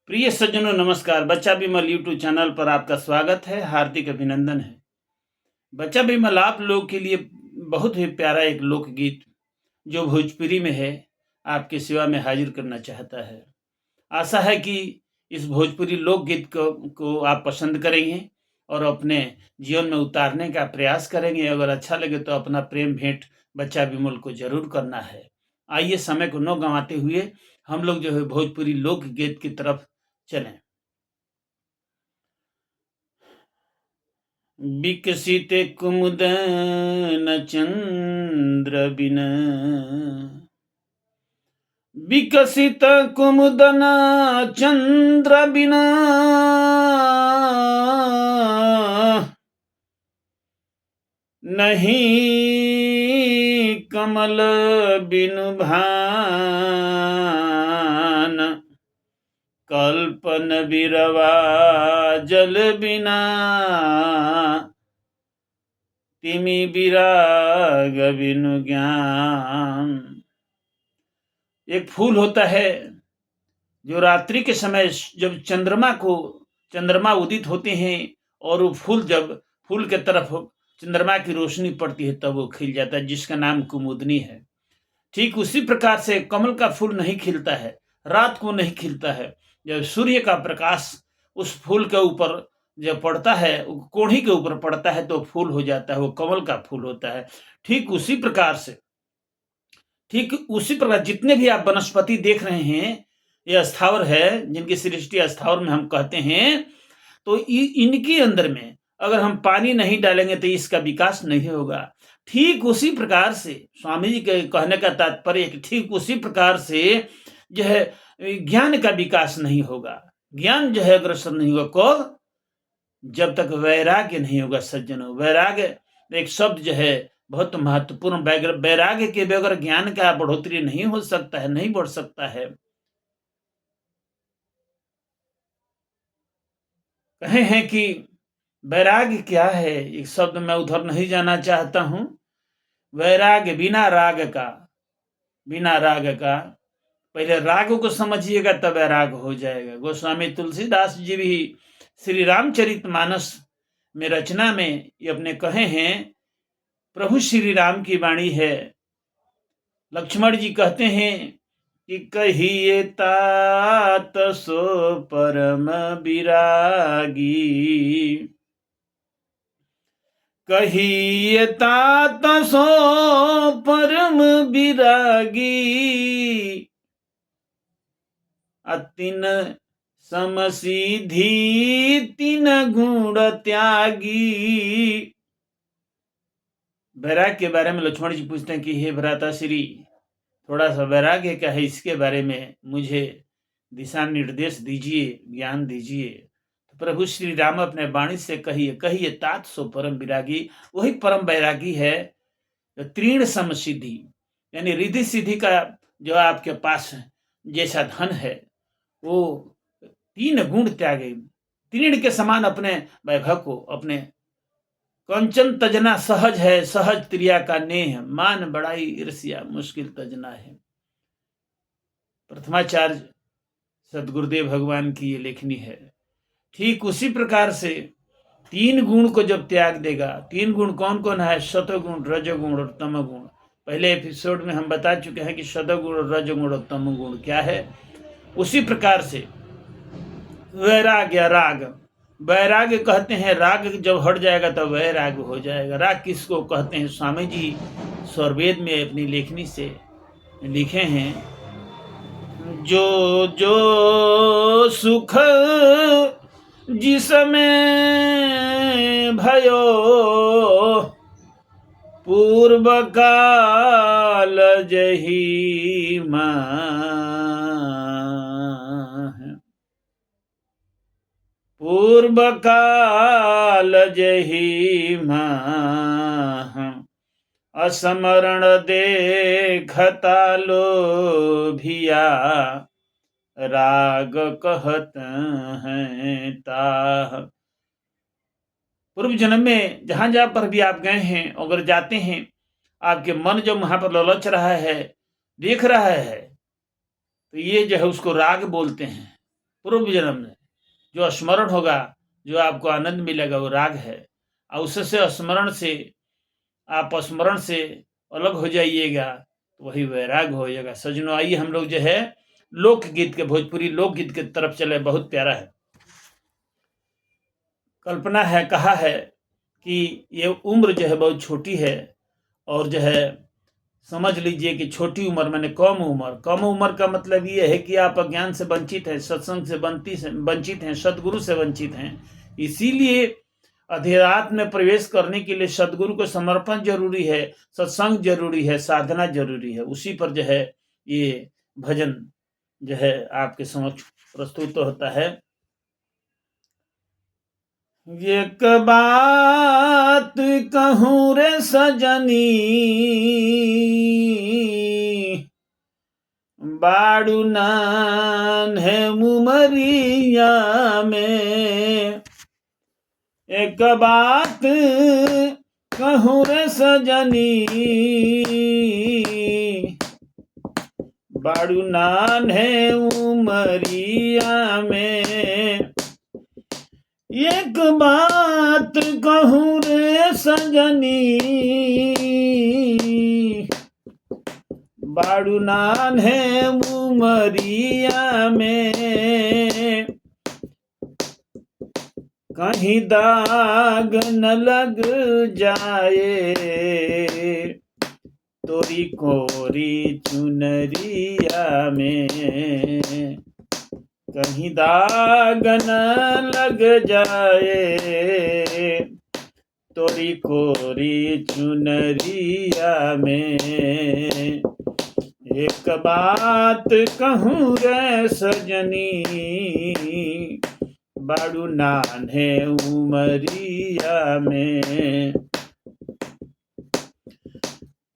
प्रिय सज्जनों नमस्कार। बच्चा विमल यूट्यूब चैनल पर आपका स्वागत है, हार्दिक अभिनंदन है। बच्चा विमल आप लोग के लिए बहुत ही प्यारा एक लोकगीत जो भोजपुरी में है, आपकी सेवा में हाजिर करना चाहता है। आशा है कि इस भोजपुरी लोकगीत को आप पसंद करेंगे और अपने जीवन में उतारने का प्रयास करेंगे। अगर अच्छा लगे तो अपना प्रेम भेंट बच्चा विमल को ज़रूर करना है। आइए समय को न गँवाते हुए हम लोग जो है भोजपुरी लोकगीत की तरफ चलें। विकसित कुमुदन चंद्र बिन, विकसित कुमुदन चंद्र बिन, नहीं कमल बिनु भान, कल्पन बिरवा जल बिना, तिमि विराग बिनु ज्ञान। एक फूल होता है जो रात्रि के समय जब चंद्रमा उदित होते हैं और वो फूल जब फूल के तरफ चंद्रमा की रोशनी पड़ती है तब वो खिल जाता है, जिसका नाम कुमुदनी है। ठीक उसी प्रकार से कमल का फूल नहीं खिलता है, रात को नहीं खिलता है। जब सूर्य का प्रकाश उस फूल के ऊपर जब पड़ता है, कोढ़ी के ऊपर पड़ता है तो फूल हो जाता है, वो कमल का फूल होता है। ठीक उसी प्रकार जितने भी आप वनस्पति देख रहे हैं, ये स्थावर है, जिनकी सृष्टि स्थावर में हम कहते हैं, तो इनके अंदर में अगर हम पानी नहीं डालेंगे तो इसका विकास नहीं होगा। ठीक उसी प्रकार से स्वामी जी के कहने का तात्पर्य कि ठीक उसी प्रकार से जो है ज्ञान का विकास नहीं होगा, ज्ञान जो है अग्रसर नहीं होगा। कब? जब तक वैराग्य नहीं होगा। सज्जनों, वैराग्य एक शब्द जो है बहुत महत्वपूर्ण। वैराग्य के बगैर ज्ञान का बढ़ोतरी नहीं हो सकता है, नहीं बढ़ सकता है। कहे हैं कि वैराग्य क्या है, एक शब्द मैं उधर नहीं जाना चाहता हूं। वैराग्य बिना राग का, पहले राग को समझिएगा तब वैराग हो जाएगा। गोस्वामी तुलसीदास जी भी श्री रामचरितमानस में रचना में ये अपने कहे हैं, प्रभु श्री राम की वाणी है। लक्ष्मण जी कहते हैं कि कहिए तात सो परम विरागी, कहिए तात सो परम विरागी, अतिन समसिद्धि तीन गुण त्यागी। वैराग्य के बारे में लक्ष्मण जी पूछते हैं कि हे भ्राता श्री, थोड़ा सा वैराग्य क्या है, इसके बारे में मुझे दिशा निर्देश दीजिए, ज्ञान दीजिए। तो प्रभु श्री राम अपने वाणी से कहिए तात सो परम विरागी। वही परम वैरागी है जो तीर्ण समसिद्धि, यानी रिद्धि सिद्धि का जो आपके पास जैसा धन है, वो तीन गुण त्यागे, तीर्ण के समान अपने वैभव को, अपने कंचन तजना सहज है, सहज त्रिया का नेह, मान बड़ाई ईर्ष्या मुश्किल तजना है। प्रथमाचार्य सदगुरुदेव भगवान की ये लेखनी है। ठीक उसी प्रकार से तीन गुण को जब त्याग देगा, तीन गुण कौन कौन है? सतोगुण, रजोगुण और तमोगुण। पहले एपिसोड में हम बता चुके हैं कि सतोगुण, रजोगुण और तमोगुण क्या है। उसी प्रकार से वैराग्य, राग, वैराग्य कहते हैं, राग जब हट जाएगा तब वैराग्य हो जाएगा। राग किसको कहते हैं? स्वामी जी स्वरवेद में अपनी लेखनी से लिखे हैं, जो जो सुख जिसमें भयो पूर्व काल जही पूर्व काल जही असमरण देखता लोभिया, राग कहत हैं ताह। पूर्व जन्म में जहां पर भी आप गए हैं, अगर जाते हैं, आपके मन जो वहां पर ललच रहा है, देख रहा है, तो ये जो है उसको राग बोलते हैं। पूर्व जन्म में जो स्मरण होगा, जो आपको आनंद मिलेगा, वो राग है। और उससे स्मरण से, आप स्मरण से अलग हो जाइएगा, वही वैराग हो जाएगा। सजनों, आइए हम लोग जो है लोकगीत के, भोजपुरी लोकगीत के तरफ चले। बहुत प्यारा है। कल्पना है, कहा है कि ये उम्र जो है बहुत छोटी है, और जो है समझ लीजिए कि छोटी उम्र माने कम उम्र। कम उम्र का मतलब ये है कि आप अज्ञान से वंचित हैं, सत्संग से वंचित हैं, सदगुरु से वंचित हैं। इसीलिए अध्यात्म में प्रवेश करने के लिए सदगुरु को समर्पण जरूरी है, सत्संग जरूरी है, साधना जरूरी है। उसी पर जो है ये भजन जो है आपके समक्ष प्रस्तुत होता है। एक बात कहूँ रे सजनी, बाड़ू नान्हे उमरिया में। एक बात कहूँ रे सजनी, बाड़ू नान्हे उमरिया में। एक बात कहूँ रे सजनी, बाड़ू नान्हे उमरिया में। कहीं दाग न लग जाए तोरी कोरी चुनरिया में। कहीं दाग न लग जाए तोरी कोरी चुनरिया में। एक बात कहूँ रे सजनी, बाड़ू नान्हे उमरिया में।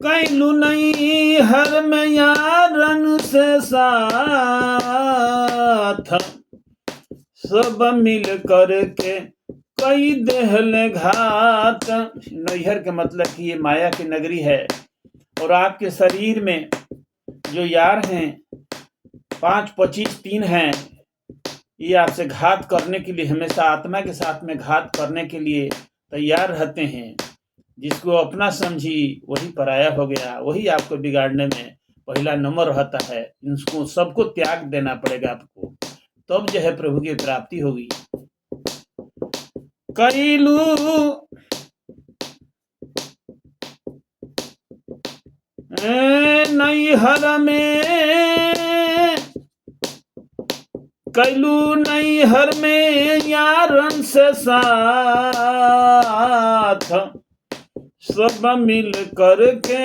कैलू नहीं हर में यारन से साथ, सब मिल करके कई देहले घात। नैहर के मतलब कि ये माया की नगरी है, और आपके शरीर में जो यार हैं 5, 25, 3 हैं, ये आपसे घात करने के लिए, हमेशा आत्मा के साथ में घात करने के लिए तैयार रहते हैं। जिसको अपना समझी वही पराया हो गया, वही आपको बिगाड़ने में पहला नंबर रहता है। इनको सबको त्याग देना पड़ेगा आपको, तब जो है प्रभु की प्राप्ति होगी। कैलू नैहर में, कैलू नैहर में यारन से साथ, सब मिल करके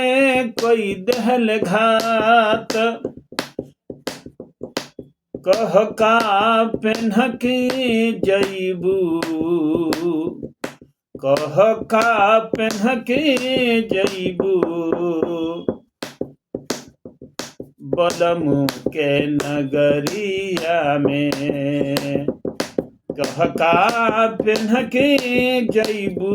कोई देहल घात। कह का पेन्ह के जईबू, कह का पेन्ह के जईबू, बलमु के नगरिया में। कह का पेन्ह के जईबू,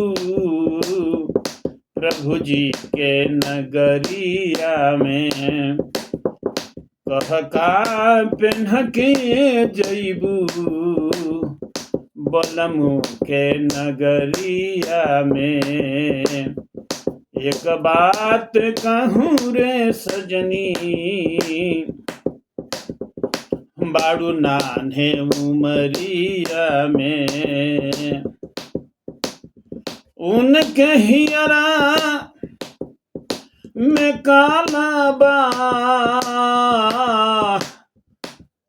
प्रभु जी के नगरिया में। कह का पेन्ह के जईबू, बलमु के नगरिया में। एक बात कहूँ रे सजनी, बाड़ू नान्हे उमरिया में। उनके हियरा में काला बा,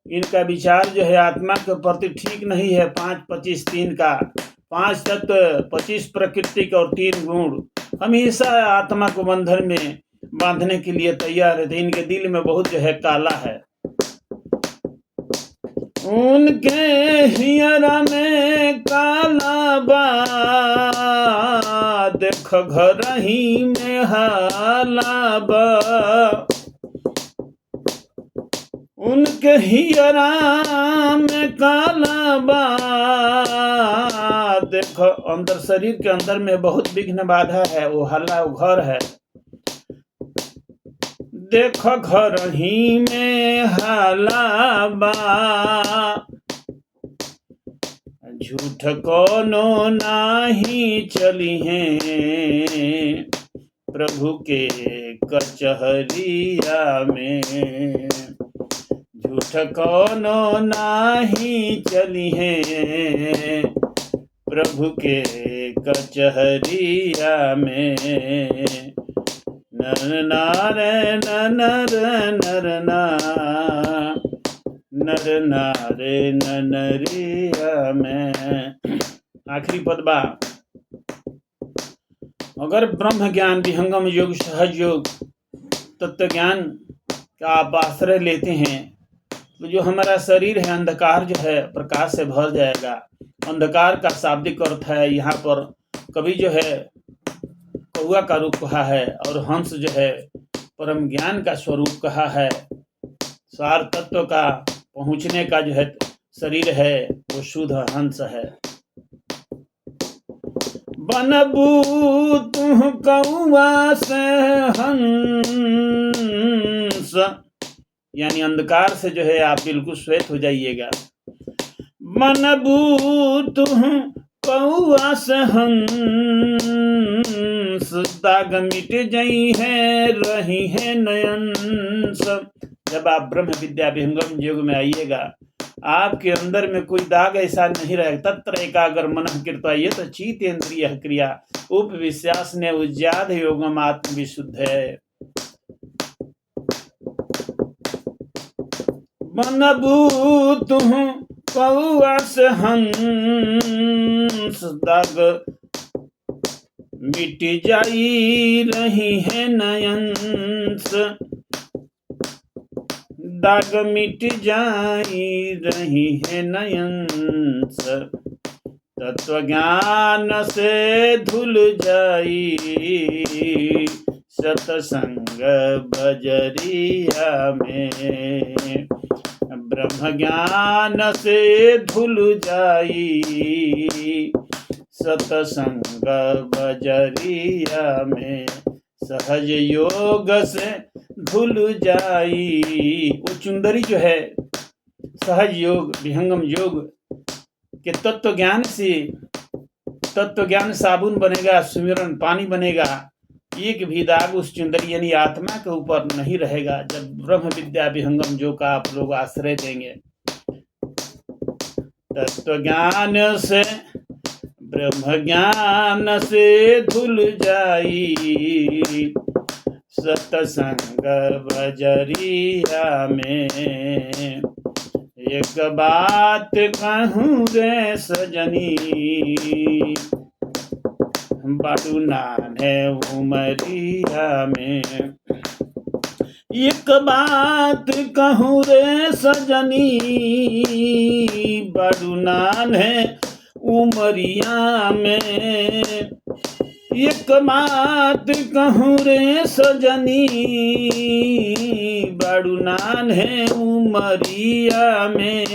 इनका विचार जो है आत्मा के प्रति ठीक नहीं है। 5, 25, 3 का 5 तत्व, 25 प्रकृति का और 3 गुण हमेशा आत्मा को बंधन में बांधने के लिए तैयार है। इनके दिल में बहुत जो है काला है। उनके हियरा में काला बा, देख घर ही में हाला बा। उनके हियरा में काला बा, देख अंदर शरीर के अंदर में बहुत विघ्न बाधा है, वो हल्ला वो घर है। देख घर ही में हाला बा, झूठ कोनो नाही चली हैं प्रभु के कचहरिया में। झूठ कोनो नाही चली हैं प्रभु के कचहरिया में। नर नारे नर नर ना नर नारे नरिया में। आखिरी पद बा, अगर ब्रह्म ज्ञान, विहंगम योग, सहज योग, तत्व ज्ञान का आप आश्रय लेते हैं तो जो हमारा शरीर है अंधकार जो है प्रकाश से भर जाएगा। अंधकार का शाब्दिक अर्थ है यहाँ पर कवि जो है कौआ का रूप कहा है और हंस जो है परम ज्ञान का स्वरूप कहा है। सार तत्व का पहुंचने का जो है शरीर है वो शुद्ध हंस है। बनबू तुह कौआ से हंस, यानी अंधकार से जो है आप बिल्कुल श्वेत हो जाइएगा। बनबू तुह कौआ से हंस, दाग मिट जाई है रही है नयन। जब आप ब्रह्म विद्या विहंगम योग में आइएगा आपके अंदर में कोई दाग ऐसा नहीं रहेगा। तत्र एकाग्र मनः कृत्वा यत् चित्तेन्द्रियः क्रिया उपविश्यास ने उज्जाद योगम आत्म विशुद्ध है। बनबू तुह कौआ से हंस, दाग मिट जाई रही है नयन। दाग मिट जाई रही है नयन। तत्व ज्ञान से धुल जाई सतसंग बजरिया में। ब्रह्म ज्ञान से धुल जाई सतसंग बजरिया में। सहज योग से धुल जाई, वो चुंदरी जो है सहज योग विहंगम योग के तत्व ज्ञान से, तत्व ज्ञान साबुन बनेगा, सुमिरन पानी बनेगा, एक भी दाग उस चुंदरी यानी आत्मा के ऊपर नहीं रहेगा जब ब्रह्म विद्या विहंगम योग का आप लोग आश्रय देंगे। तत्व ज्ञान से ब्रह्म ज्ञान से धुल जाई सतसंग बजरिया में। एक बात कहूँ रे सजनी, बाटू नाने उमरिया में। एक बात कहूँ रे सजनी, बाटू नाने उमरिया में। एक बात कहूँ रे सजनी, बड़ू नान है उमरिया में।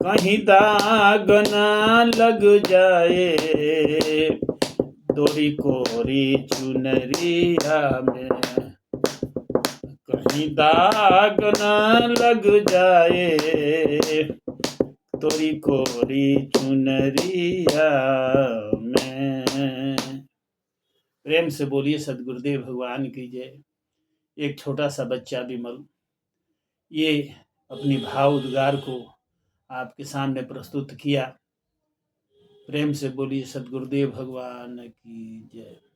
कहीं दाग ना लग जाए तोरी कोरी चुनरिया में। कहीं दाग ना लग जाए तोरी कोरी चुनरिया में। प्रेम से बोलिए सदगुरुदेव भगवान की जय। एक छोटा सा बच्चा विमल ये अपनी भाव उद्गार को आपके सामने प्रस्तुत किया। प्रेम से बोलिए सदगुरुदेव भगवान की जय।